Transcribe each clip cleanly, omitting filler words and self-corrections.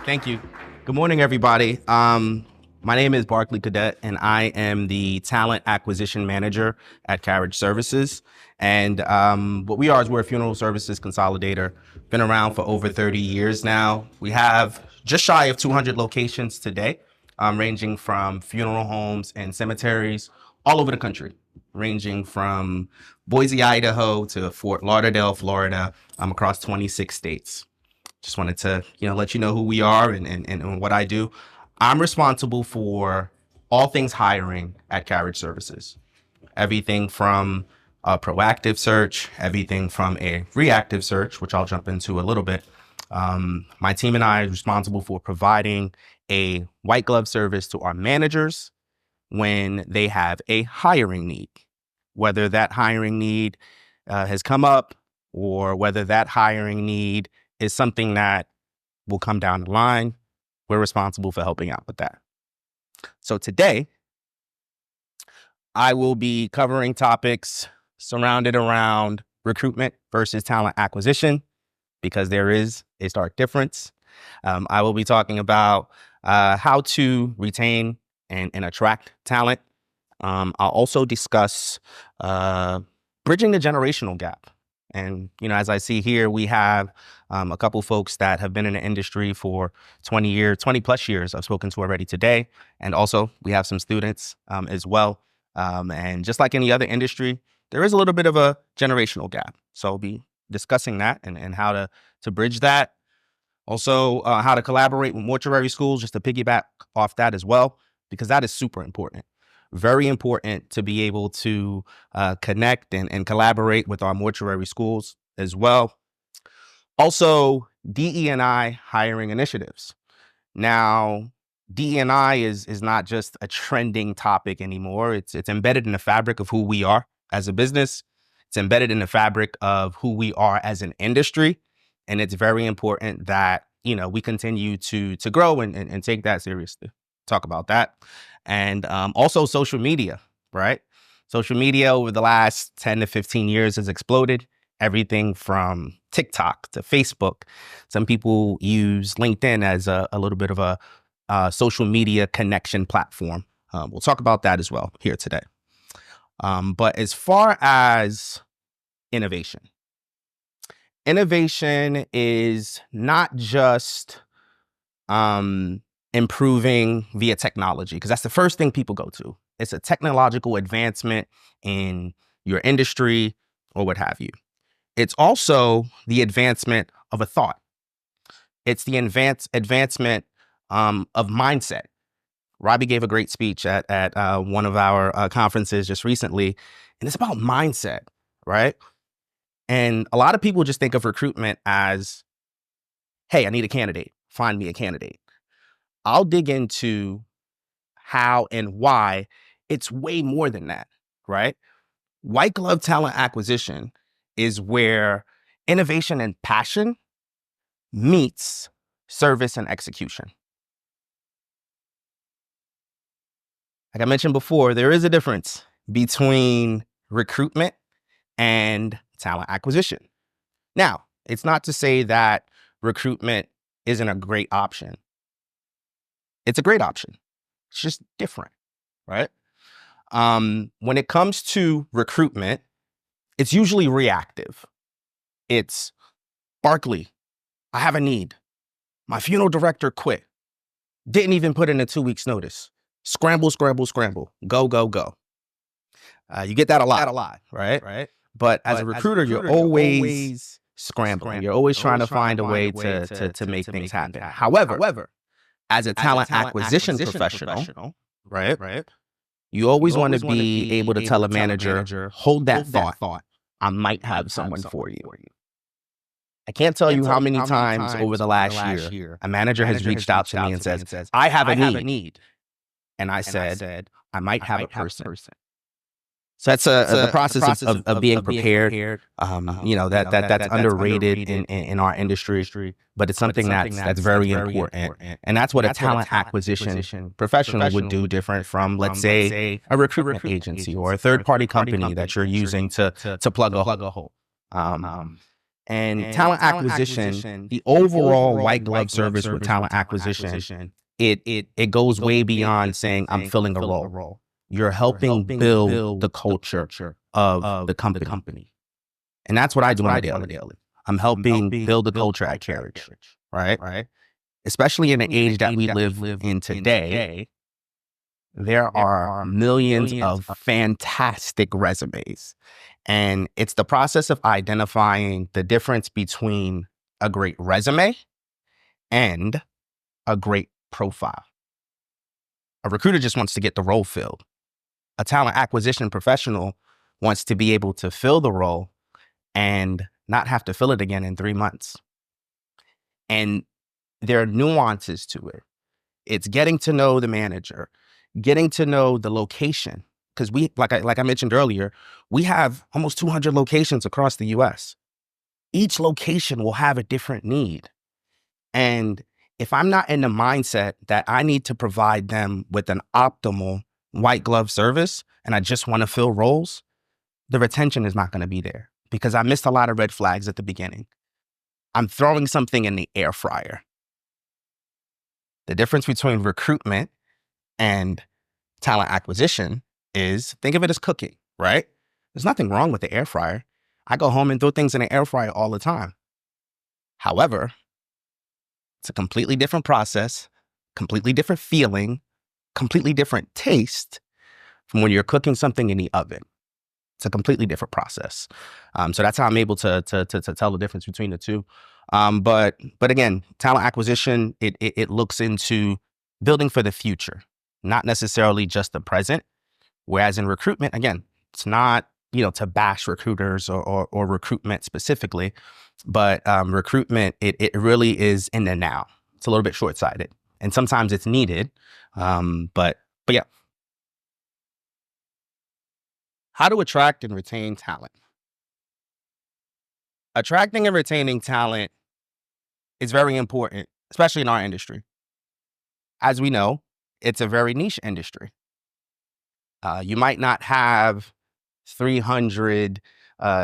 Thank you. Good morning, everybody. My name is Barkley Cadet, and I am the Talent Acquisition Manager at Carriage Services. And what we are is we're a funeral services consolidator. Been around for over 30 years now. We have just shy of 200 locations today, ranging from funeral homes and cemeteries all over the country, ranging from Boise, Idaho to Fort Lauderdale, Florida, across 26 states. Just wanted to, let you know who we are and what I do. I'm responsible for all things hiring at Carriage Services. Everything from a proactive search, everything from a reactive search, which I'll jump into a little bit. My team and I are responsible for providing a white glove service to our managers when they have a hiring need, whether that hiring need has come up or whether that hiring need is something that will come down the line. We're responsible for helping out with that. So today, I will be covering topics surrounded around recruitment versus talent acquisition, because there is a stark difference. I will be talking about how to retain and attract talent. I'll also discuss bridging the generational gap. And, as I see here, we have a couple folks that have been in the industry for 20 plus years I've spoken to already today. And also we have some students as well. And just like any other industry, there is a little bit of a generational gap. So I'll be discussing that and how to bridge that. Also, how to collaborate with mortuary schools, just to piggyback off that as well, because that is super important. Very important to be able to connect and collaborate with our mortuary schools as well. Also, DE&I hiring initiatives. Now, DE&I is not just a trending topic anymore. It's embedded in the fabric of who we are as a business. It's embedded in the fabric of who we are as an industry. And it's very important that, we continue to grow and take that seriously. Talk about that. And also social media, right? Social media over the last 10 to 15 years has exploded. Everything from TikTok to Facebook. Some people use LinkedIn as a little bit of a social media connection platform. We'll talk about that as well here today. But as far as innovation is not just improving via technology, because that's the first thing people go to. It's a technological advancement in your industry or what have you. It's also the advancement of a thought. It's the advancement of mindset. Robbie gave a great speech at one of our conferences just recently, and it's about mindset, right? And a lot of people just think of recruitment as, hey, I need a candidate. Find me a candidate. I'll dig into how and why it's way more than that, right? White glove talent acquisition is where innovation and passion meets service and execution. Like I mentioned before, there is a difference between recruitment and talent acquisition. Now, it's not to say that recruitment isn't a great option. It's a great option. It's just different, right? When it comes to recruitment, it's usually reactive. It's, Barkley, I have a need. My funeral director quit. Didn't even put in a 2 weeks notice. Scramble, scramble, scramble. Go, go, go. You get that a lot, right? But as a recruiter, you're always scrambling. You're always trying to find a way to make things happen. However, as a talent acquisition professional, right? You always want to be able to tell a manager, hold that thought. I might have someone for you. I can't tell you how many times over the last year, a manager has reached out to me and says, I have a need. And I said, I might have a person. So that's the process of being prepared. That's underrated in our industry, but it's something that's very important. And that's what a talent acquisition professional would do different from, let's say, a recruitment agency or a third-party company that you're using to plug a hole. And talent acquisition, the overall white glove service with talent acquisition, it goes way beyond saying I'm filling a role. You're helping build the culture of the company. And that's what I do on a daily. I'm helping build the culture at Carriage, right? Especially in the age that we live in today, there are millions of fantastic resumes. And it's the process of identifying the difference between a great resume and a great profile. A recruiter just wants to get the role filled. A talent acquisition professional wants to be able to fill the role and not have to fill it again in 3 months. And there are nuances to it. It's getting to know the manager, getting to know the location. Because we, like I mentioned earlier, we have almost 200 locations across the US. Each location will have a different need. And if I'm not in the mindset that I need to provide them with an optimal white glove service and I just want to fill roles, the retention is not going to be there because I missed a lot of red flags at the beginning. I'm throwing something in the air fryer. The difference between recruitment and talent acquisition is, think of it as cooking, right? There's nothing wrong with the air fryer. I go home and throw things in the air fryer all the time. However, it's a completely different process, completely different feeling, completely different taste from when you're cooking something in the oven. It's a completely different process. So that's how I'm able to tell the difference between the two. But again, talent acquisition, it looks into building for the future, not necessarily just the present. Whereas in recruitment, again, it's not, to bash recruiters or recruitment specifically, but recruitment, it really is in the now. It's a little bit short-sighted, and sometimes it's needed. But yeah. How to attract and retain talent. Attracting and retaining talent is very important, especially in our industry. As we know, it's a very niche industry. You might not have 300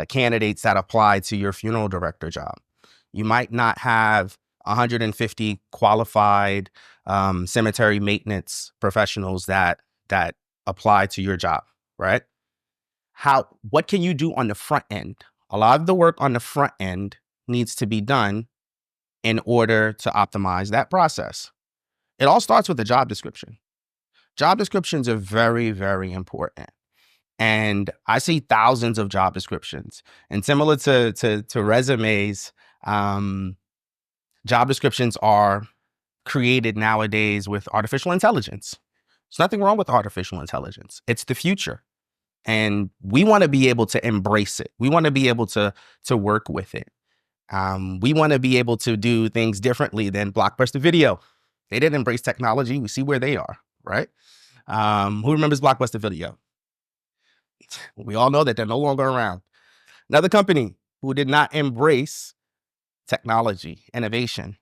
candidates that apply to your funeral director job. You might not have 150 qualified cemetery maintenance professionals that apply to your job, right? What can you do on the front end? A lot of the work on the front end needs to be done in order to optimize that process. It all starts with the job description. Job descriptions are very, very important. And I see thousands of job descriptions. And similar to resumes, job descriptions are created nowadays with artificial intelligence. There's nothing wrong with artificial intelligence. It's the future. And we want to be able to embrace it. We want to be able to work with it. We want to be able to do things differently than Blockbuster Video. They didn't embrace technology. We see where they are, right? Who remembers Blockbuster Video? We all know that they're no longer around. Another company who did not embrace technology, innovation,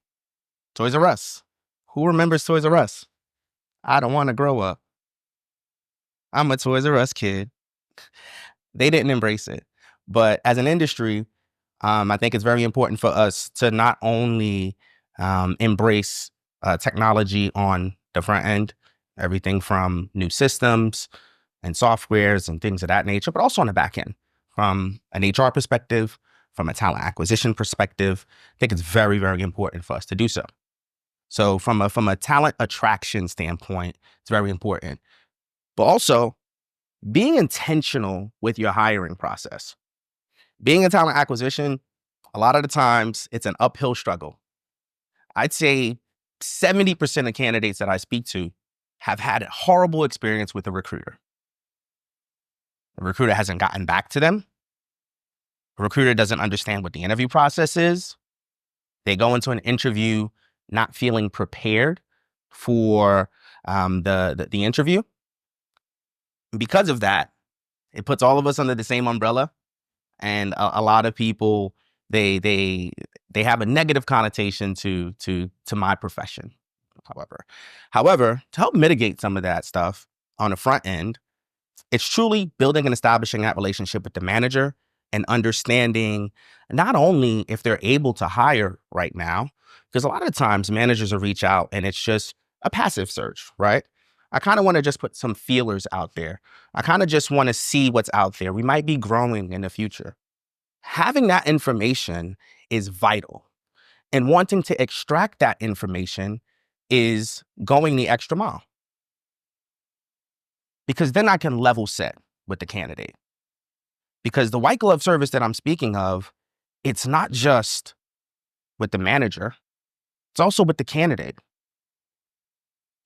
Toys R Us. Who remembers Toys R Us? I don't want to grow up. I'm a Toys R Us kid. They didn't embrace it. But as an industry, I think it's very important for us to not only embrace technology on the front end, everything from new systems and softwares and things of that nature, but also on the back end, from an HR perspective, from a talent acquisition perspective. I think it's very, very important for us to do so. So from a talent attraction standpoint, it's very important. But also being intentional with your hiring process. Being in talent acquisition, a lot of the times it's an uphill struggle. I'd say 70% of candidates that I speak to have had a horrible experience with a recruiter. The recruiter hasn't gotten back to them. The recruiter doesn't understand what the interview process is. They go into an interview not feeling prepared for the interview. Because of that, It puts all of us under the same umbrella. And a lot of people, they have a negative connotation to my profession. However, to help mitigate some of that stuff on the front end, it's truly building and establishing that relationship with the manager and understanding not only if they're able to hire right now, because a lot of times managers will reach out and it's just a passive search, right? I kind of want to just put some feelers out there. I kind of just want to see what's out there. We might be growing in the future. Having that information is vital. And wanting to extract that information is going the extra mile. Because then I can level set with the candidate. Because the white glove service that I'm speaking of, it's not just with the manager, it's also with the candidate.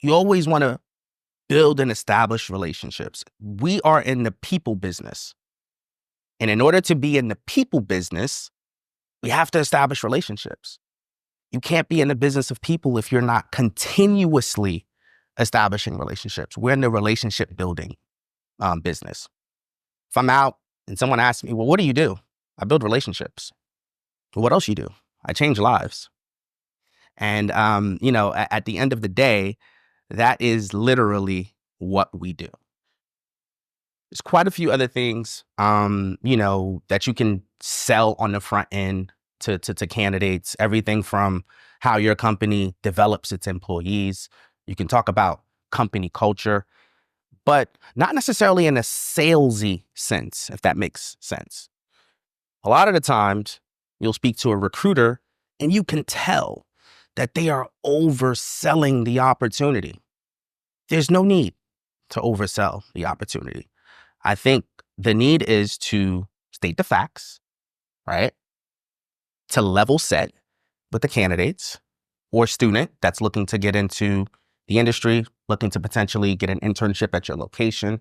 You always want to build and establish relationships. We are in the people business. And in order to be in the people business, we have to establish relationships. You can't be in the business of people if you're not continuously establishing relationships. We're in the relationship building business. If I'm out and someone asks me, well, what do you do? I build relationships. Well, what else you do? I change lives. And, at the end of the day, that is literally what we do. There's quite a few other things, that you can sell on the front end to candidates. Everything from how your company develops its employees. You can talk about company culture, but not necessarily in a salesy sense, if that makes sense. A lot of the times, you'll speak to a recruiter and you can tell that they are overselling the opportunity. There's no need to oversell the opportunity. I think the need is to state the facts, right? To level set with the candidates or student that's looking to get into the industry, looking to potentially get an internship at your location.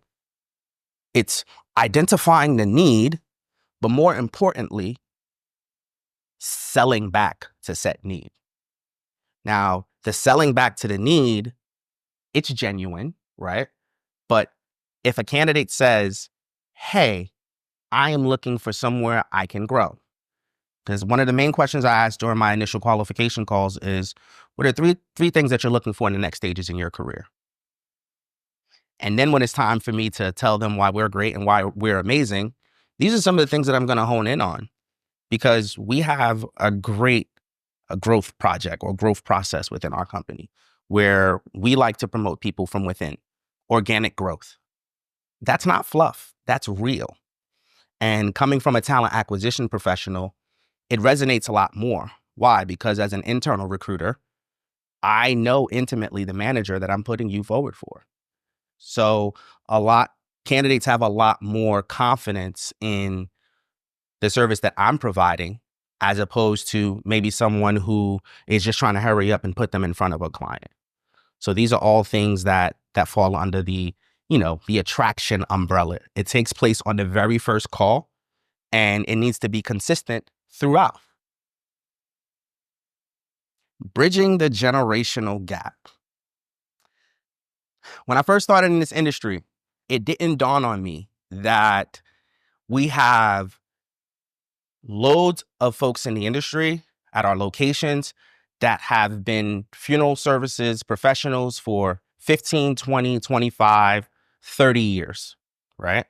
It's identifying the need, but more importantly, selling back to set need. Now, the selling back to the need, it's genuine, right? But if a candidate says, hey, I am looking for somewhere I can grow. Because one of the main questions I asked during my initial qualification calls is, what are three things that you're looking for in the next stages in your career? And then when it's time for me to tell them why we're great and why we're amazing, these are some of the things that I'm going to hone in on, because we have a growth project or growth process within our company where we like to promote people from within. Organic growth. That's not fluff. That's real. And coming from a talent acquisition professional, it resonates a lot more. Why? Because as an internal recruiter, I know intimately the manager that I'm putting you forward for. So candidates have a lot more confidence in the service that I'm providing, as opposed to maybe someone who is just trying to hurry up and put them in front of a client. So these are all things that fall under the attraction umbrella. It takes place on the very first call, and it needs to be consistent throughout. Bridging the generational gap. When I first started in this industry, it didn't dawn on me that we have loads of folks in the industry at our locations that have been funeral services professionals for 15, 20, 25, 30 years, right?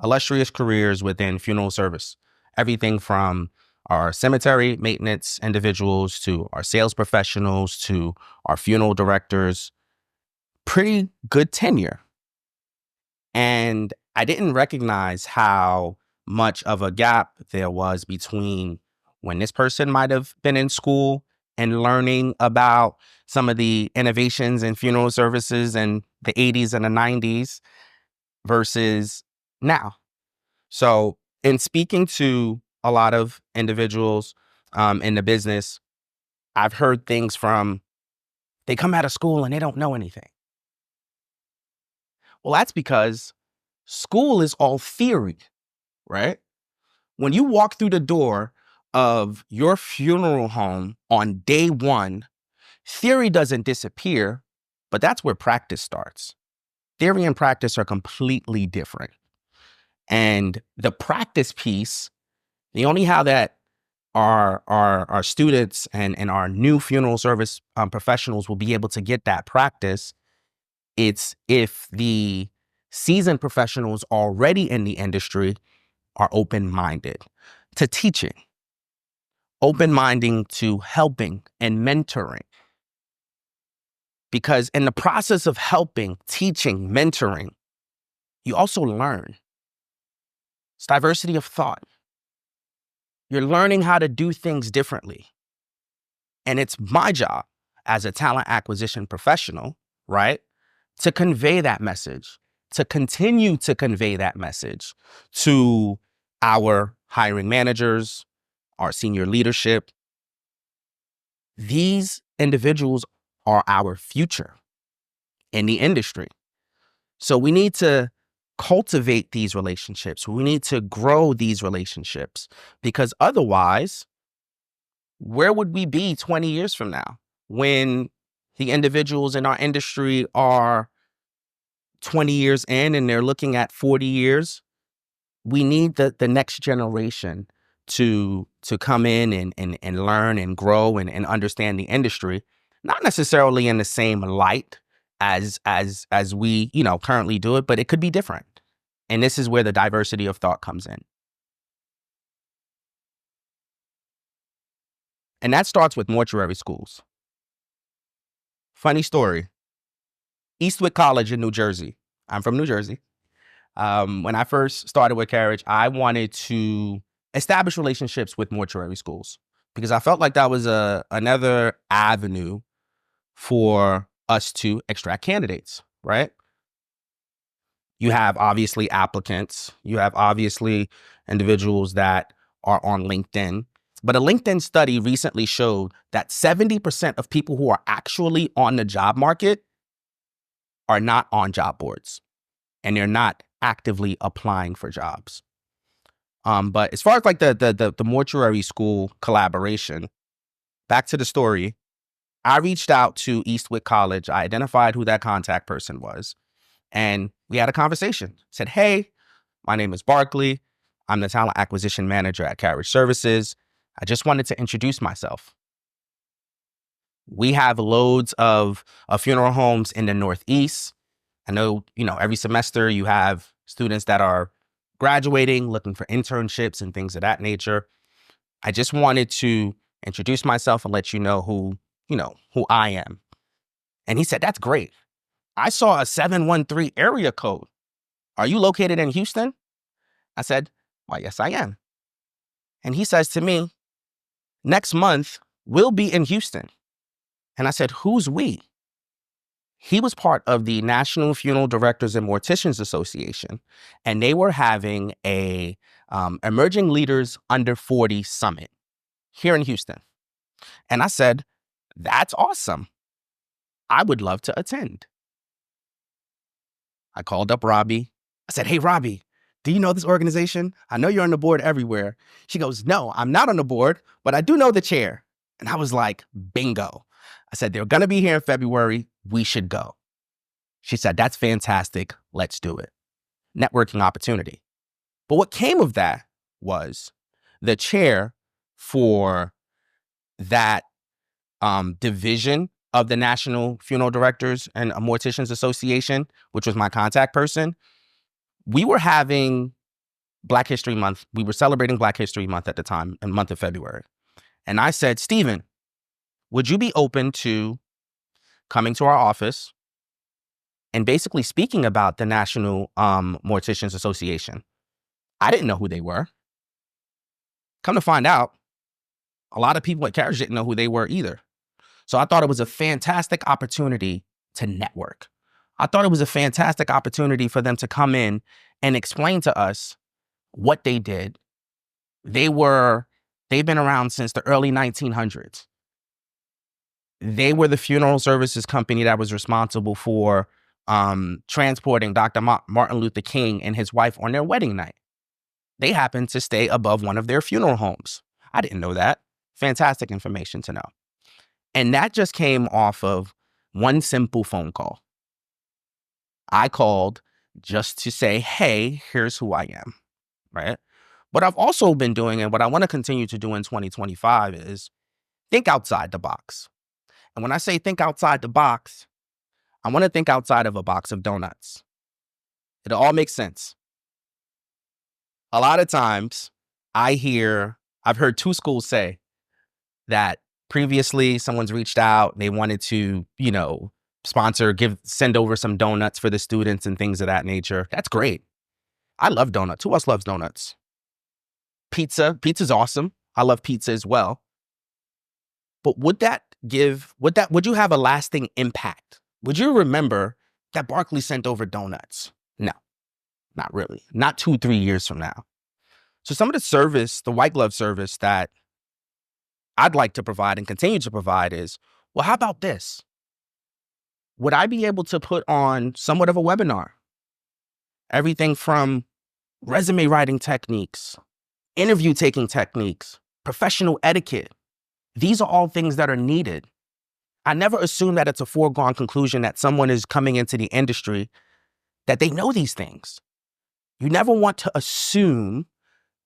Illustrious careers within funeral service. Everything from our cemetery maintenance individuals to our sales professionals to our funeral directors. Pretty good tenure. And I didn't recognize how much of a gap there was between when this person might have been in school and learning about some of the innovations in funeral services in the 80s and the 90s versus now. So in speaking to a lot of individuals in the business, I've heard things from, they come out of school and they don't know anything. Well, that's because school is all theory, right? When you walk through the door of your funeral home on day one, theory doesn't disappear, but that's where practice starts. Theory and practice are completely different. And the practice piece, the only how that our students and our new funeral service professionals will be able to get that practice, it's if the seasoned professionals already in the industry are open-minded to teaching, open-minded to helping and mentoring. Because in the process of helping, teaching, mentoring, you also learn. It's diversity of thought. You're learning how to do things differently. And it's my job as a talent acquisition professional, right, to convey that message, to continue to convey that message to our hiring managers, our senior leadership. These individuals are our future in the industry. So we need to cultivate these relationships. We need to grow these relationships, because otherwise, where would we be 20 years from now when the individuals in our industry are 20 years in and they're looking at 40 years? We need the next generation to come in and learn and grow and understand the industry, not necessarily in the same light as we, currently do it, but it could be different. And this is where the diversity of thought comes in. And that starts with mortuary schools. Funny story. Eastwood College in New Jersey. I'm from New Jersey. When I first started with Carriage, I wanted to establish relationships with mortuary schools because I felt like that was another avenue for us to extract candidates, right? You have obviously applicants. You have obviously individuals that are on LinkedIn. But a LinkedIn study recently showed that 70% of people who are actually on the job market are not on job boards, and they're not actively applying for jobs. But as far as like the mortuary school collaboration, back to the story, I reached out to Eastwood College. I identified who that contact person was, and we had a conversation. Said, hey, my name is Barkley. I'm the talent acquisition manager at Carriage Services. I just wanted to introduce myself. We have loads of funeral homes in the Northeast. I know, every semester you have students that are graduating, looking for internships and things of that nature. I just wanted to introduce myself and let you know who I am. And he said, that's great. I saw a 713 area code. Are you located in Houston? I said, why, yes, I am. And he says to me, next month, we'll be in Houston. And I said, who's we? He was part of the National Funeral Directors and Morticians Association, and they were having a Emerging Leaders Under 40 Summit here in Houston. And I said, that's awesome. I would love to attend. I called up Robbie. I said, hey, Robbie, do you know this organization? I know you're on the board everywhere. She goes, no, I'm not on the board, but I do know the chair. And I was like, bingo. I said, they're going to be here in February. We should go. She said, that's fantastic. Let's do it. Networking opportunity. But what came of that was the chair for that division of the National Funeral Directors and Morticians Association, which was my contact person. We were having Black History Month. We were celebrating Black History Month at the time, in the month of February. And I said, Stephen, would you be open to coming to our office and basically speaking about the National Morticians Association? I didn't know who they were. Come to find out, a lot of people at Carriage didn't know who they were either. So I thought it was a fantastic opportunity to network. I thought it was a fantastic opportunity for them to come in and explain to us what they did. They've been around since the early 1900s. They were the funeral services company that was responsible for transporting Dr. Martin Luther King and his wife on their wedding night. They happened to stay above one of their funeral homes. I didn't know that. Fantastic information to know. And that just came off of one simple phone call. I called just to say, hey, here's who I am. right? What I've also been doing and what I want to continue to do in 2025 is think outside the box. And when I say think outside the box, I want to think outside of a box of donuts. It all makes sense. A lot of times I've heard two schools say that previously someone's reached out, they wanted to, sponsor, send over some donuts for the students and things of that nature. That's great. I love donuts. Who else loves donuts? Pizza's awesome. I love pizza as well. But would you have a lasting impact? Would you remember that Barkley sent over donuts? No, not really. Not 2-3 years from now. So some of the service, the white glove service that I'd like to provide and continue to provide is, well, how about this? Would I be able to put on somewhat of a webinar? Everything from resume writing techniques, interview taking techniques, professional etiquette. These are all things that are needed. I never assume that it's a foregone conclusion that someone is coming into the industry that they know these things. You never want to assume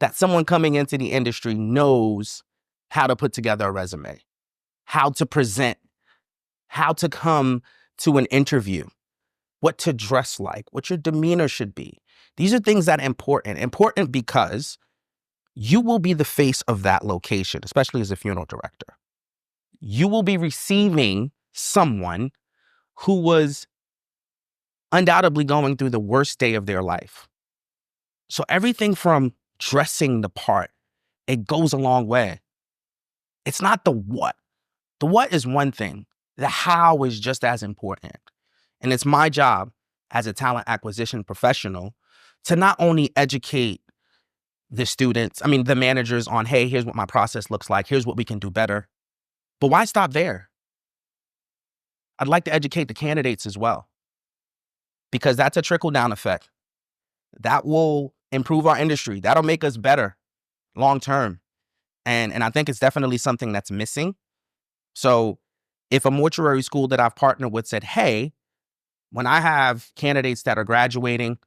that someone coming into the industry knows how to put together a resume, how to present, how to come to an interview, what to dress like, what your demeanor should be. These are things that are important because you will be the face of that location, especially as a funeral director. You will be receiving someone who was undoubtedly going through the worst day of their life. So everything from dressing the part, it goes a long way. It's not the what. The what is one thing. The how is just as important. And it's my job as a talent acquisition professional to not only educate the managers on, hey, here's what my process looks like. Here's what we can do better. But why stop there? I'd like to educate the candidates as well, because that's a trickle-down effect. That will improve our industry. That'll make us better long-term. And I think it's definitely something that's missing. So if a mortuary school that I've partnered with said, hey, when I have candidates that are graduating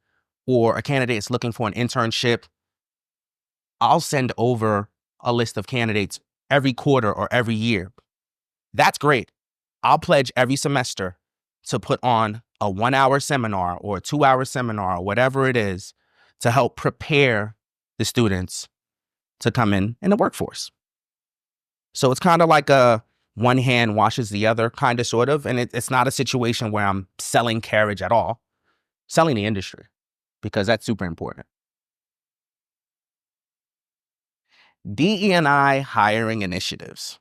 or a candidate is looking for an internship, I'll send over a list of candidates every quarter or every year. That's great. I'll pledge every semester to put on a 1-hour seminar or a 2-hour seminar or whatever it is to help prepare the students to come in the workforce. So it's kind of like a one hand washes the other kind of sort of. And it's not a situation where I'm selling carriage at all, selling the industry, because that's super important. DE&I hiring initiatives.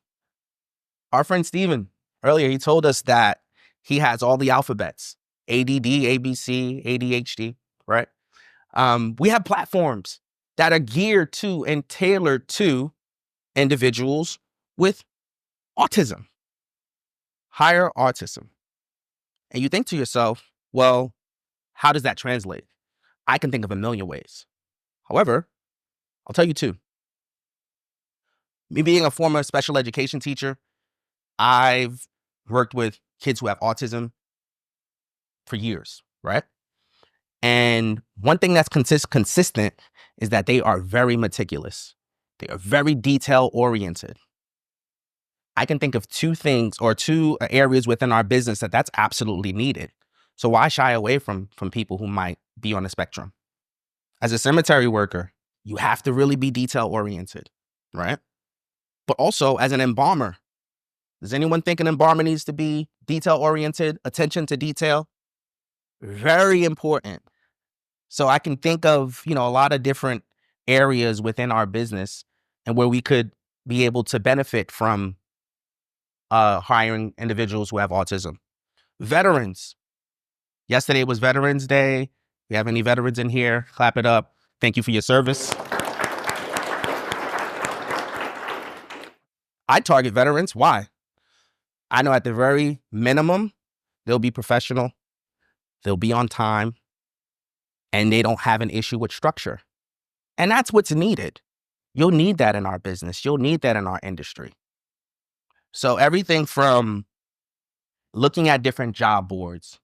Our friend Steven, earlier, he told us that he has all the alphabets, ADD, ABC, ADHD, right? We have platforms that are geared to and tailored to individuals with autism, higher autism. And you think to yourself, well, how does that translate? I can think of a million ways. However, I'll tell you two. Me being a former special education teacher, I've worked with kids who have autism for years, right? And one thing that's consistent is that they are very meticulous. They are very detail-oriented. I can think of two areas within our business that's absolutely needed. So why shy away from people who might be on the spectrum? As a cemetery worker, you have to really be detail-oriented, right? But also as an embalmer, does anyone think an embalmer needs to be detail-oriented, attention to detail? Very important. So I can think of, a lot of different areas within our business and where we could be able to benefit from hiring individuals who have autism. Veterans. Yesterday was Veterans Day. We have any veterans in here? Clap it up. Thank you for your service. I target veterans. Why? I know at the very minimum, they'll be professional, they'll be on time, and they don't have an issue with structure. And that's what's needed. You'll need that in our business. You'll need that in our industry. So everything from looking at different job boards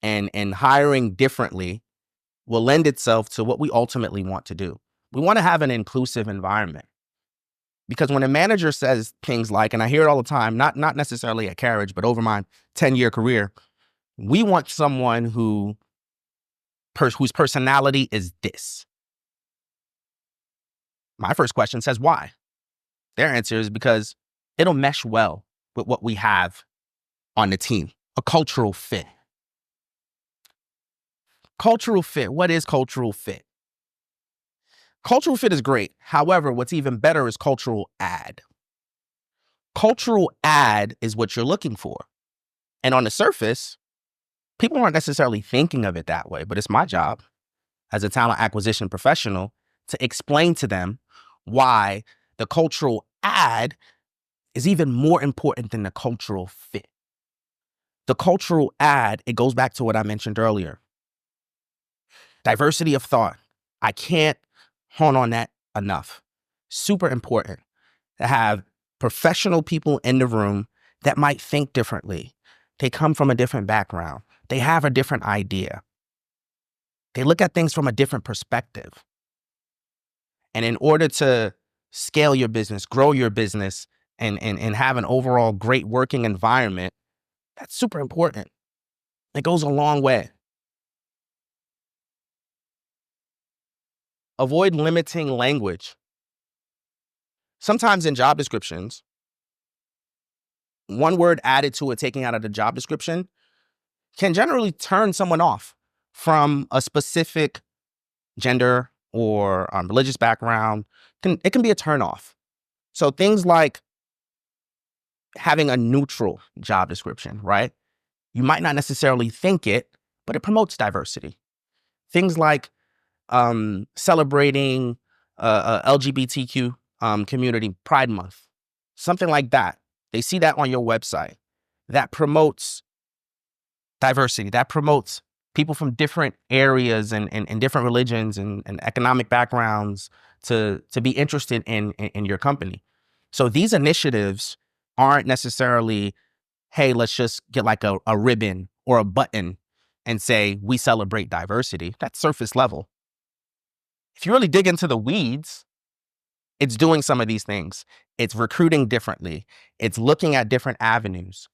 and hiring differently will lend itself to what we ultimately want to do. We want to have an inclusive environment. Because when a manager says things like, and I hear it all the time, not necessarily at Carriage, but over my 10-year career, we want someone whose personality is this. My first question says, why? Their answer is because it'll mesh well with what we have on the team, a cultural fit. Cultural fit. What is cultural fit? Cultural fit is great. However, what's even better is cultural add. Cultural add is what you're looking for. And on the surface, people aren't necessarily thinking of it that way, but it's my job as a talent acquisition professional to explain to them why the cultural add is even more important than the cultural fit. The cultural add, it goes back to what I mentioned earlier. Diversity of thought. I can't hone on that enough. Super important to have professional people in the room that might think differently. They come from a different background. They have a different idea. They look at things from a different perspective. And in order to scale your business, grow your business, and have an overall great working environment, that's super important. It goes a long way. Avoid limiting language. Sometimes in job descriptions, one word added to it, taking out of the job description, can generally turn someone off from a specific gender or religious background. It can be a turnoff. So things like having a neutral job description, right? You might not necessarily think it, but it promotes diversity. Things like celebrating LGBTQ community Pride Month, something like that. They see that on your website. That promotes diversity. That promotes people from different areas and different religions and economic backgrounds to be interested in your company. So these initiatives aren't necessarily, hey, let's just get like a ribbon or a button and say, we celebrate diversity. That's surface level. If you really dig into the weeds, it's doing some of these things. It's recruiting differently. It's looking at different avenues.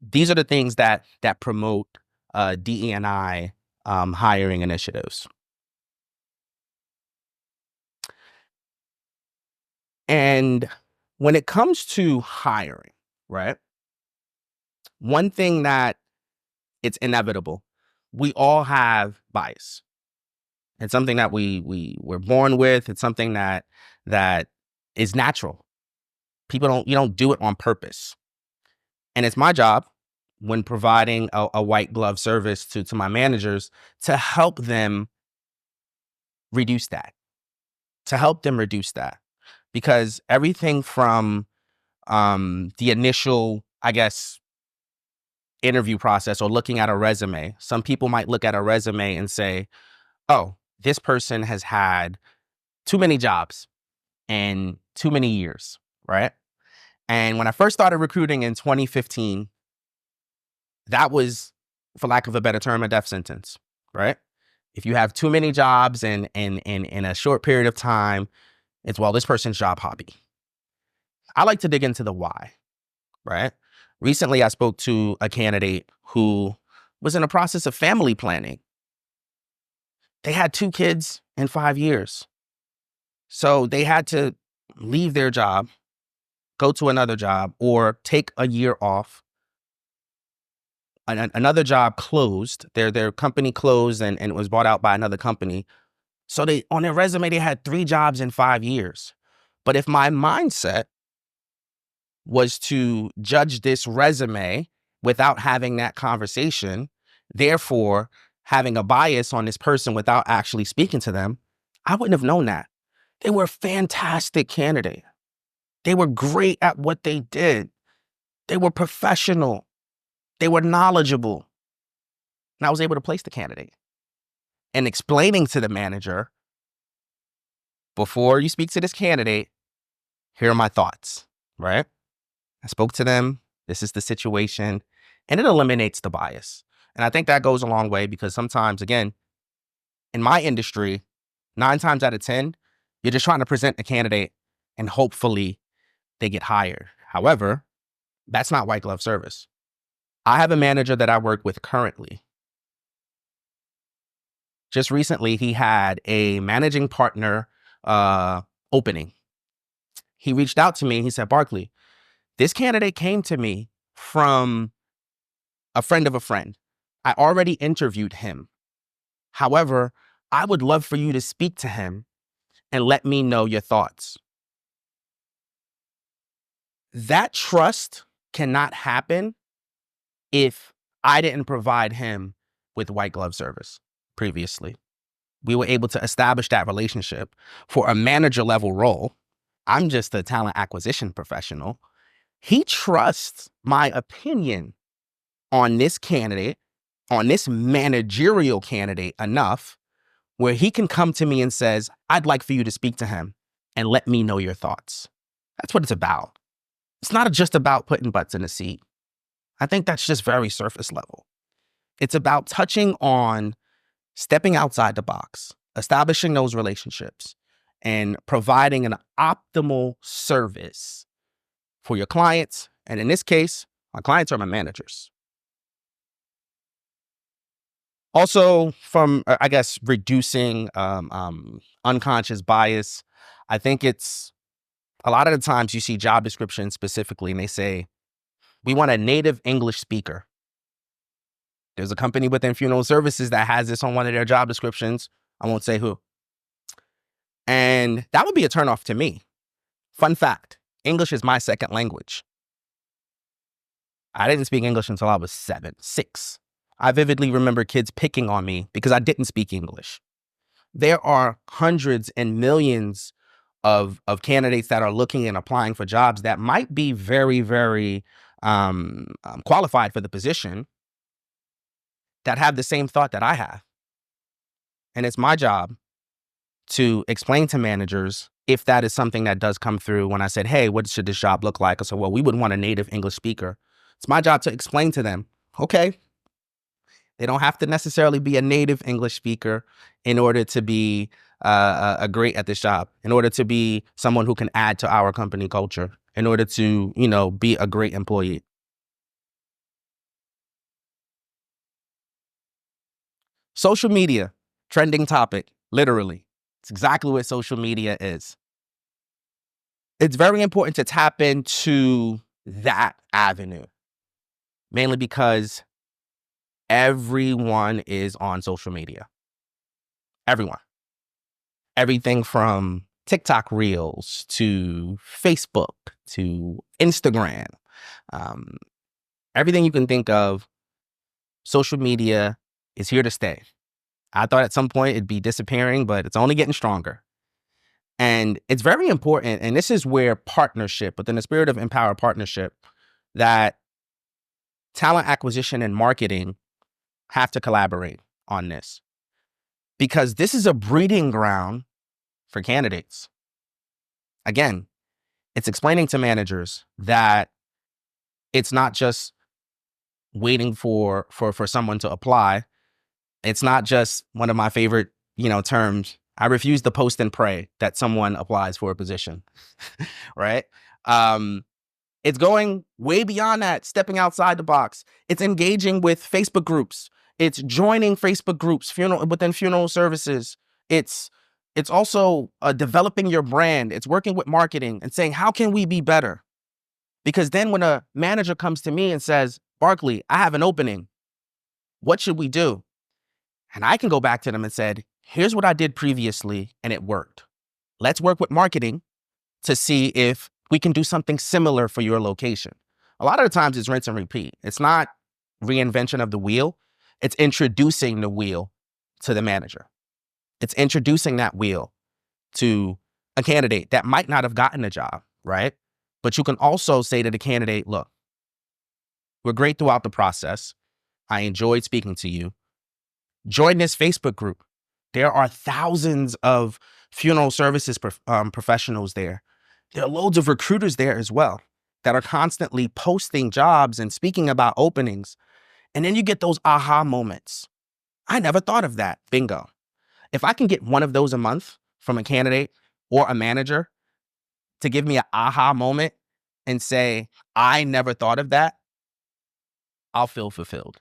These are the things that promote DE&I hiring initiatives. And when it comes to hiring, right? One thing that it's inevitable, we all have bias. It's something that we're born with. It's something that is natural. You don't do it on purpose. And it's my job when providing a white glove service to my managers to help them reduce that. Because everything from the initial, I guess, interview process or looking at a resume, some people might look at a resume and say, oh, this person has had too many jobs and too many years, right? And when I first started recruiting in 2015, that was, for lack of a better term, a death sentence, right? If you have too many jobs in a short period of time, it's, well, this person's job hobby. I like to dig into the why, right? Recently, I spoke to a candidate who was in a process of family planning. They had 2 kids in 5 years. So they had to leave their job, go to another job, or take a year off. Another job closed. Their company closed and it was bought out by another company. So on their resume, they had 3 jobs in 5 years. But if my mindset was to judge this resume without having that conversation, therefore having a bias on this person without actually speaking to them, I wouldn't have known that. They were a fantastic candidate. They were great at what they did. They were professional. They were knowledgeable. And I was able to place the candidate. And explaining to the manager, before you speak to this candidate, here are my thoughts, right? I spoke to them. This is the situation. And it eliminates the bias. And I think that goes a long way because sometimes, again, in my industry, 9 times out of 10, you're just trying to present a candidate and hopefully they get hired. However, that's not white glove service. I have a manager that I work with currently. Just recently, he had a managing partner opening. He reached out to me. He said, Barkley, this candidate came to me from a friend of a friend. I already interviewed him. However, I would love for you to speak to him and let me know your thoughts. That trust cannot happen if I didn't provide him with white glove service previously. We were able to establish that relationship for a manager level role. I'm just a talent acquisition professional. He trusts my opinion on this candidate, on this managerial candidate enough where he can come to me and says, I'd like for you to speak to him and let me know your thoughts. That's what it's about. It's not just about putting butts in a seat. I think that's just very surface level. It's about touching on stepping outside the box, establishing those relationships, and providing an optimal service for your clients. And in this case, my clients are my managers. Also, from, I guess, reducing unconscious bias, I think it's a lot of the times you see job descriptions specifically, and they say, we want a native English speaker. There's a company within funeral services that has this on one of their job descriptions. I won't say who. And that would be a turnoff to me. Fun fact, English is my second language. I didn't speak English until I was 6. I vividly remember kids picking on me because I didn't speak English. There are hundreds and millions of candidates that are looking and applying for jobs that might be very, very qualified for the position that have the same thought that I have. And it's my job to explain to managers if that is something that does come through. When I said, hey, what should this job look like? I said, well, we would want a native English speaker. It's my job to explain to them, okay, they don't have to necessarily be a native English speaker in order to be great at this job, in order to be someone who can add to our company culture, in order to, be a great employee. Social media, trending topic, literally. It's exactly what social media is. It's very important to tap into that avenue, mainly because everyone is on social media. Everyone. Everything from TikTok Reels to Facebook to Instagram. Everything you can think of, social media is here to stay. I thought at some point it'd be disappearing, but it's only getting stronger. And it's very important, and this is where partnership, within the spirit of empower partnership, that talent acquisition and marketing have to collaborate on this. Because this is a breeding ground for candidates. Again, it's explaining to managers that it's not just waiting for someone to apply. It's not just one of my favorite, terms. I refuse to post and pray that someone applies for a position, right? It's going way beyond that, stepping outside the box. It's engaging with Facebook groups. It's joining Facebook groups within funeral services. It's also developing your brand. It's working with marketing and saying, how can we be better? Because then when a manager comes to me and says, Barkley, I have an opening. What should we do? And I can go back to them and said, here's what I did previously and it worked. Let's work with marketing to see if we can do something similar for your location. A lot of the times it's rinse and repeat. It's not reinvention of the wheel. It's introducing the wheel to the manager. It's introducing that wheel to a candidate that might not have gotten a job, right? But you can also say to the candidate, look, we're great throughout the process. I enjoyed speaking to you. Join this Facebook group. There are thousands of funeral services professionals there. There are loads of recruiters there as well that are constantly posting jobs and speaking about openings. And then you get those aha moments. I never thought of that. Bingo. If I can get one of those a month from a candidate or a manager to give me an aha moment and say, I never thought of that, I'll feel fulfilled.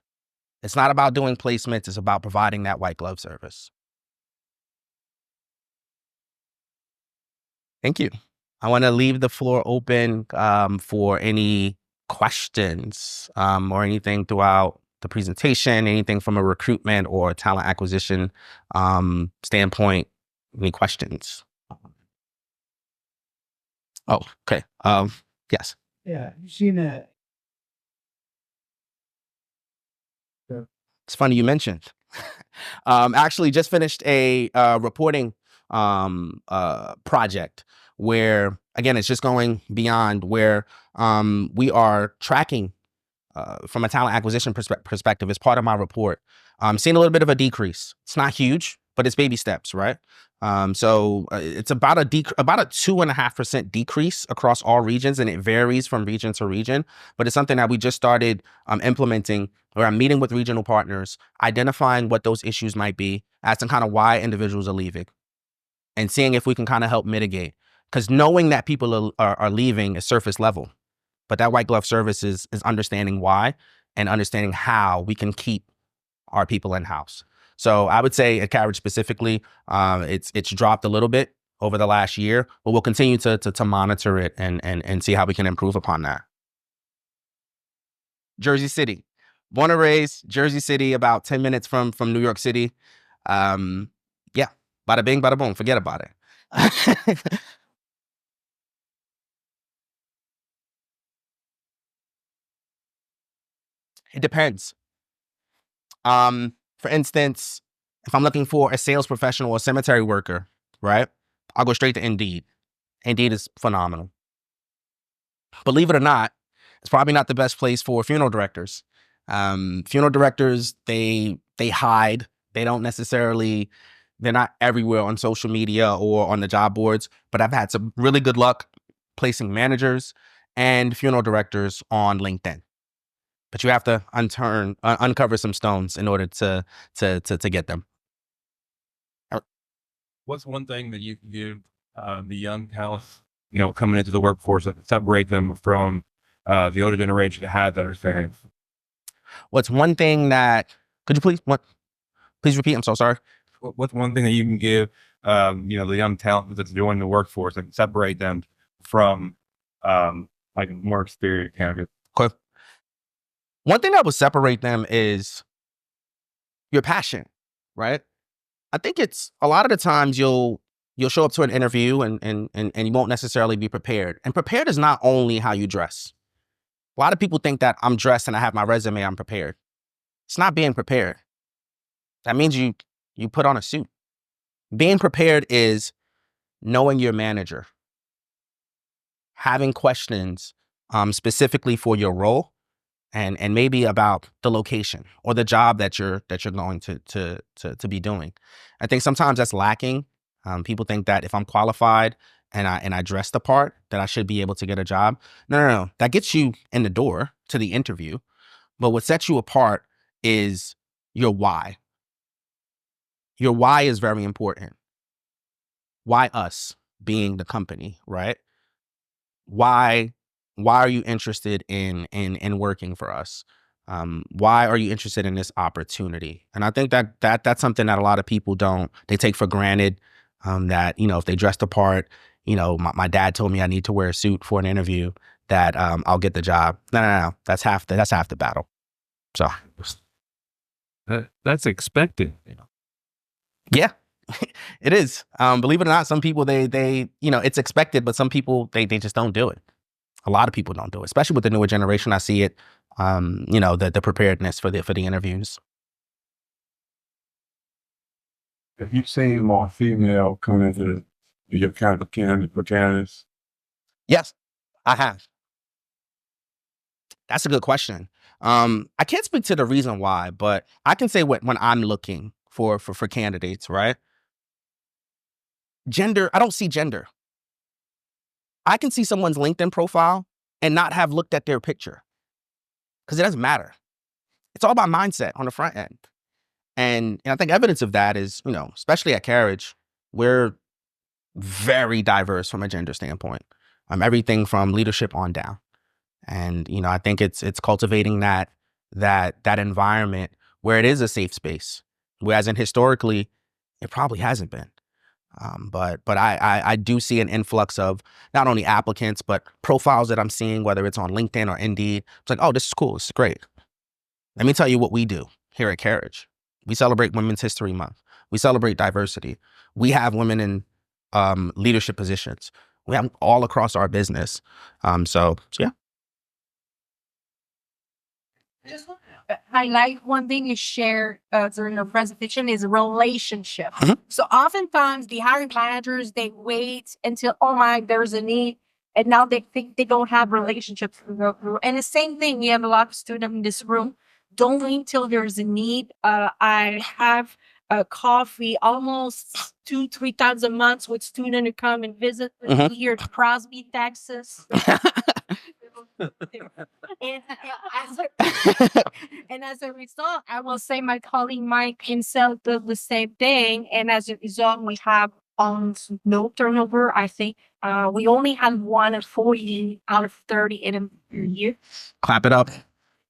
It's not about doing placements. It's about providing that white glove service. Thank you. I want to leave the floor open for any questions or anything throughout the presentation, anything from a recruitment or talent acquisition standpoint. Any questions? Oh, okay. Yes. Yeah, you've seen that. It's funny you mentioned. Actually, just finished a reporting project where, again, it's just going beyond where we are tracking from a talent acquisition perspective as part of my report. Seeing a little bit of a decrease. It's not huge, but it's baby steps, right? So it's about a 2.5% decrease across all regions, and it varies from region to region. But it's something that we just started implementing, where I'm meeting with regional partners, identifying what those issues might be, as to kind of why individuals are leaving, and seeing if we can kind of help mitigate. Because knowing that people are leaving is surface level, but that white glove service is understanding why and understanding how we can keep our people in house. So I would say at Carriage specifically, it's dropped a little bit over the last year, but we'll continue to monitor it and see how we can improve upon that. Jersey City, born and raised, Jersey City, about 10 minutes from New York City. Yeah, bada bing, bada boom, forget about it. It depends. For instance, if I'm looking for a sales professional or a cemetery worker, right, I'll go straight to Indeed. Indeed is phenomenal. Believe it or not, it's probably not the best place for funeral directors. Funeral directors, they hide. They don't necessarily, they're not everywhere on social media or on the job boards, but I've had some really good luck placing managers and funeral directors on LinkedIn. But you have to uncover some stones in order to get them. What's one thing that you can give the young talent, coming into the workforce that separate them from the older generation that had that experience? What's one thing that, could you please repeat? I'm so sorry. What's one thing that you can give, the young talent that's joining the workforce that can separate them from like a more experienced candidate? Okay. One thing that will separate them is your passion, right? I think it's a lot of the times you'll show up to an interview and you won't necessarily be prepared. And prepared is not only how you dress. A lot of people think that I'm dressed and I have my resume, I'm prepared. It's not being prepared. That means you put on a suit. Being prepared is knowing your manager, having questions specifically for your role, and maybe about the location or the job that you're going to be doing. I think sometimes that's lacking. People think that if I'm qualified and I dress the part, that I should be able to get a job. No. That gets you in the door to the interview. But what sets you apart is your why. Your why is very important. Why us, being the company, right? Why are you interested in working for us? Why are you interested in this opportunity? And I think that's something that a lot of people they take for granted, that, if they dress the part, my dad told me I need to wear a suit for an interview, that I'll get the job. No. That's half the battle. So that's expected. Yeah, it is. Believe it or not, some people, they it's expected, but some people, they just don't do it. A lot of people don't do it, especially with the newer generation. I see it, the preparedness for the interviews. Have you seen more female come into your kind of candidate for candidates? Yes, I have. That's a good question. I can't speak to the reason why, but I can say when I'm looking for candidates, right? Gender, I don't see gender. I can see someone's LinkedIn profile and not have looked at their picture, because it doesn't matter. It's all about mindset on the front end. And I think evidence of that is, especially at Carriage, we're very diverse from a gender standpoint. Everything from leadership on down. And, I think it's cultivating that environment where it is a safe space. Whereas historically, it probably hasn't been. But I do see an influx of not only applicants, but profiles that I'm seeing, whether it's on LinkedIn or Indeed. It's like, oh, this is cool. This is great. Let me tell you what we do here at Carriage. We celebrate Women's History Month. We celebrate diversity. We have women in leadership positions. We have all across our business. So yeah. Just want to highlight one thing you shared during the presentation is relationship. Mhm. So oftentimes the hiring managers, they wait until, oh my, there's a need. And now they think they don't have relationships to go through. And the same thing, we have a lot of students in this room. Don't wait until there's a need. I have a coffee almost 2-3 times a month with students who come and visit Mhm. me here in Crosby, Texas. And as a result, I will say my colleague Mike himself does the same thing. And as a result, we have almost no turnover. I think we only have one at 40 out of 30 in a year. Clap it up.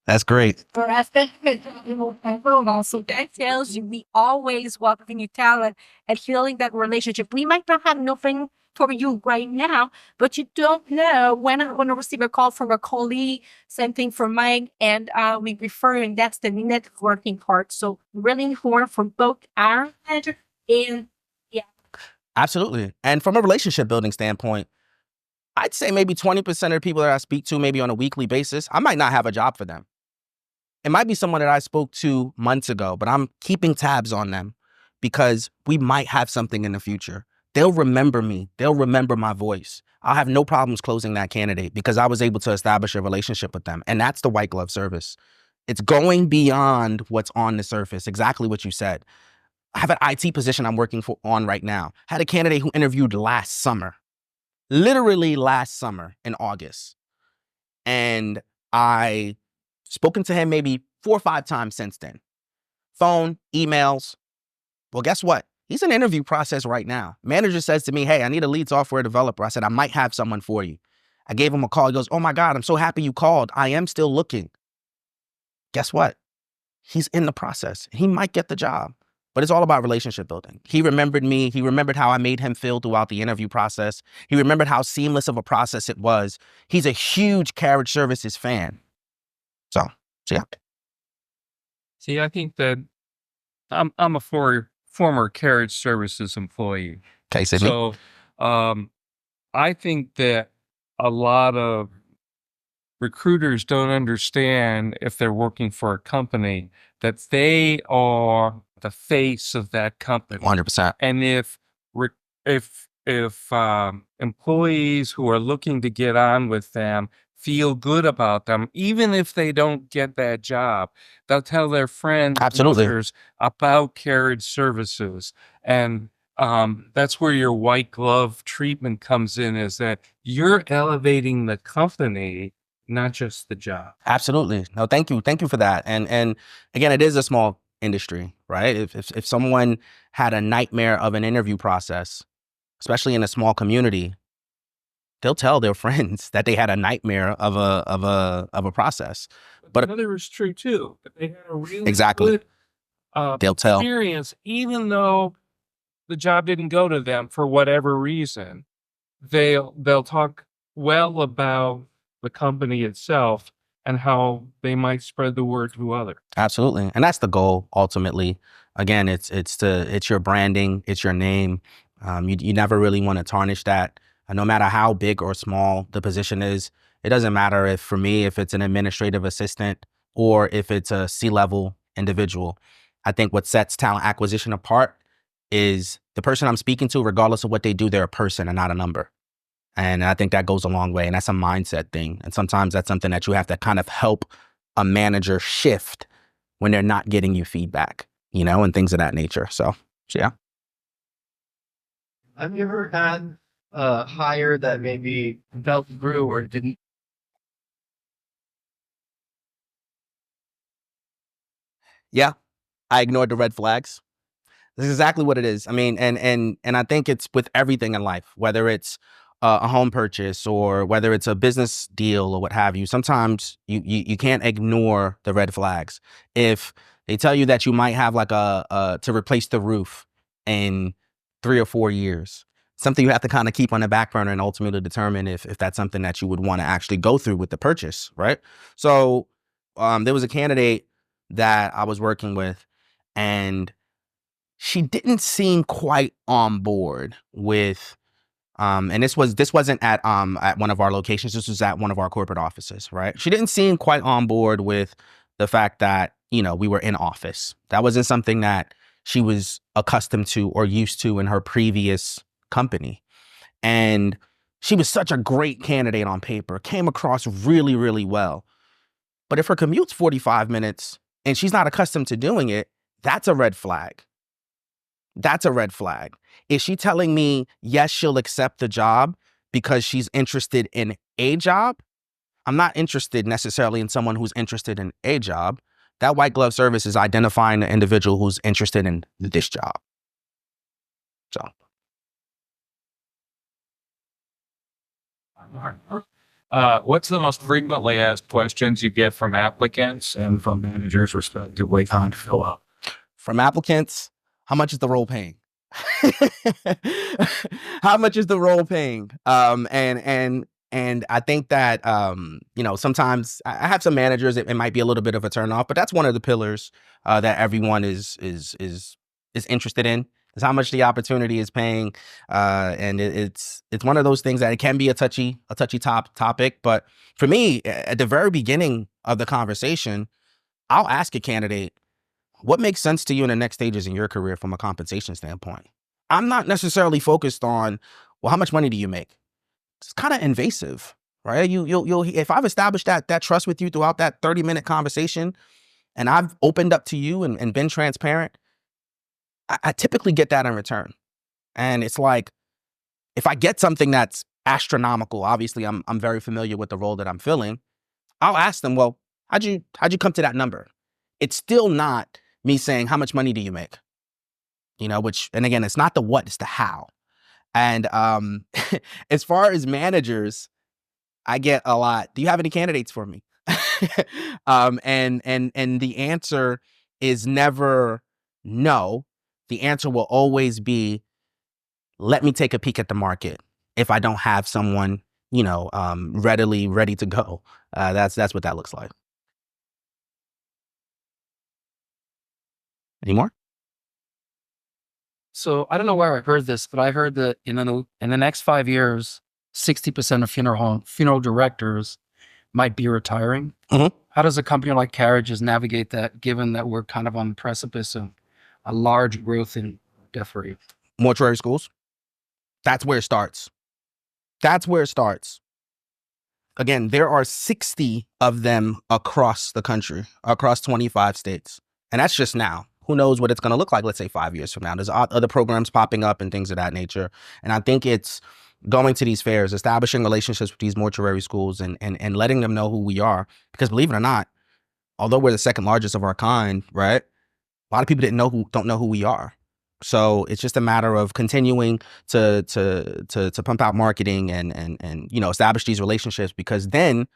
That's great. For us, also that tells you we always welcoming your talent and feeling that relationship. We might not have nothing for you right now, but you don't know when I'm going to receive a call from a colleague, same thing for Mike, and we refer, and that's the networking part. So really important for both our manager and Absolutely. And from a relationship building standpoint, I'd say maybe 20% of the people that I speak to, maybe on a weekly basis, I might not have a job for them. It might be someone that I spoke to months ago, but I'm keeping tabs on them because we might have something in the future. They'll remember me. They'll remember my voice. I'll have no problems closing that candidate because I was able to establish a relationship with them. And that's the white glove service. It's going beyond what's on the surface, exactly what you said. I have an IT position I'm working on right now. Had a candidate who interviewed last summer, literally last summer in August. And I spoken to him maybe 4 or 5 times since then. Phone, emails. Well, guess what? He's in interview process right now. Manager says to me, hey, I need a lead software developer. I said, I might have someone for you. I gave him a call. He goes, oh my God, I'm so happy you called. I am still looking. Guess what? He's in the process. He might get the job, but it's all about relationship building. He remembered me. He remembered how I made him feel throughout the interview process. He remembered how seamless of a process it was. He's a huge Carriage Services fan. So yeah. See, I think that I'm a former Carriage Services employee. Okay, Sydney. So I think that a lot of recruiters don't understand, if they're working for a company, that they are the face of that company. 100%. And if employees who are looking to get on with them feel good about them, even if they don't get that job, they'll tell their friends and Absolutely. others about Carriage Services. And that's where your white glove treatment comes in, is that you're elevating the company, not just the job. Absolutely. No, thank you. Thank you for that. And again, it is a small industry, right? If someone had a nightmare of an interview process, especially in a small community, they'll tell their friends that they had a nightmare of a process. But the other is true too. If they had a really Exactly. good They'll tell. experience, even though the job didn't go to them for whatever reason, they'll talk well about the company itself and how they might spread the word to others. Absolutely. And that's the goal ultimately. Again, it's your branding, it's your name. You never really want to tarnish that. No matter how big or small the position is, it doesn't matter if, for me, if it's an administrative assistant or if it's a C-level individual. I think what sets talent acquisition apart is the person I'm speaking to, regardless of what they do, they're a person and not a number. And I think that goes a long way. And that's a mindset thing. And sometimes that's something that you have to kind of help a manager shift when they're not getting you feedback, and things of that nature. So yeah. Have you ever had a hire that maybe fell through or didn't? Yeah. I ignored the red flags. This is exactly what it is. I mean, and I think it's with everything in life, whether it's a home purchase or whether it's a business deal or what have you. Sometimes you can't ignore the red flags. If they tell you that you might have like to replace the roof in 3 or 4 years, something you have to kind of keep on the back burner and ultimately determine if that's something that you would want to actually go through with the purchase, right? So there was a candidate that I was working with, and she didn't seem quite on board with and this wasn't at one of our locations. This was at one of our corporate offices, right? She didn't seem quite on board with the fact that, you know, we were in office. That wasn't something that she was accustomed to or used to in her previous company. And she was such a great candidate on paper, came across really, really well. But if her commute's 45 minutes and she's not accustomed to doing it, that's a red flag. That's a red flag. Is she telling me, yes, she'll accept the job because she's interested in a job? I'm not interested necessarily in someone who's interested in a job. That white glove service is identifying the individual who's interested in this job. So. What's the most frequently asked questions you get from applicants and from managers respectively on fill up? From applicants, how much is the role paying? How much is the role paying? And I think that you know, sometimes I have some managers, it might be a little bit of a turnoff, but that's one of the pillars that everyone is interested in, is how much the opportunity is paying. And it's one of those things that it can be a touchy topic. But for me, at the very beginning of the conversation, I'll ask a candidate, what makes sense to you in the next stages in your career from a compensation standpoint? I'm not necessarily focused on, well, how much money do you make? It's kind of invasive, right? You'll if I've established that trust with you throughout that 30-minute conversation, and I've opened up to you and been transparent, I typically get that in return. And it's like, if I get something that's astronomical, obviously I'm very familiar with the role that I'm filling, I'll ask them, well, how'd you come to that number? It's still not me saying, how much money do you make? You know, and again, it's not the what, it's the how. And as far as managers, I get a lot, do you have any candidates for me? And the answer is never no. The answer will always be, let me take a peek at the market. If I don't have someone, you know, ready to go, that's what that looks like. Any more? So I don't know where I heard this, but I heard that in the next 5 years, 60% of funeral directors might be retiring. Mm-hmm. How does a company like Carriages navigate that, given that we're kind of on the precipice of a large growth in death rate? Mortuary schools. That's where it starts. That's where it starts. Again, there are 60 of them across the country, across 25 states. And that's just now. Who knows what it's going to look like, let's say 5 years from now. There's other programs popping up and things of that nature. And I think it's going to these fairs, establishing relationships with these mortuary schools and letting them know who we are. Because believe it or not, although we're the second largest of our kind, right? A lot of people don't know who we are. So it's just a matter of continuing to pump out marketing and you know, establish these relationships, because then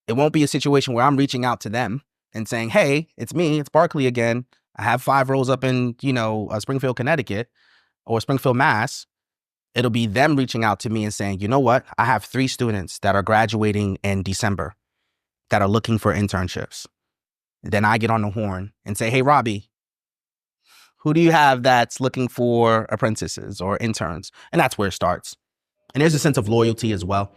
it won't be a situation where I'm reaching out to them and saying, hey, it's me, it's Barkley again. I have 5 roles up in, you know, Springfield, Connecticut, or Springfield, Mass. It'll be them reaching out to me and saying, you know what? I have 3 students that are graduating in December that are looking for internships. Then I get on the horn and say, hey, Robbie, who do you have that's looking for apprentices or interns? And that's where it starts. And there's a sense of loyalty as well,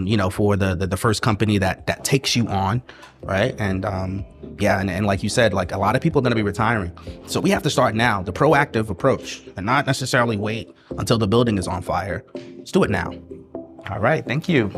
you know, for the first company that takes you on, right? And yeah, and like you said, like a lot of people are going to be retiring. So we have to start now, the proactive approach, and not necessarily wait until the building is on fire. Let's do it now. All right, thank you.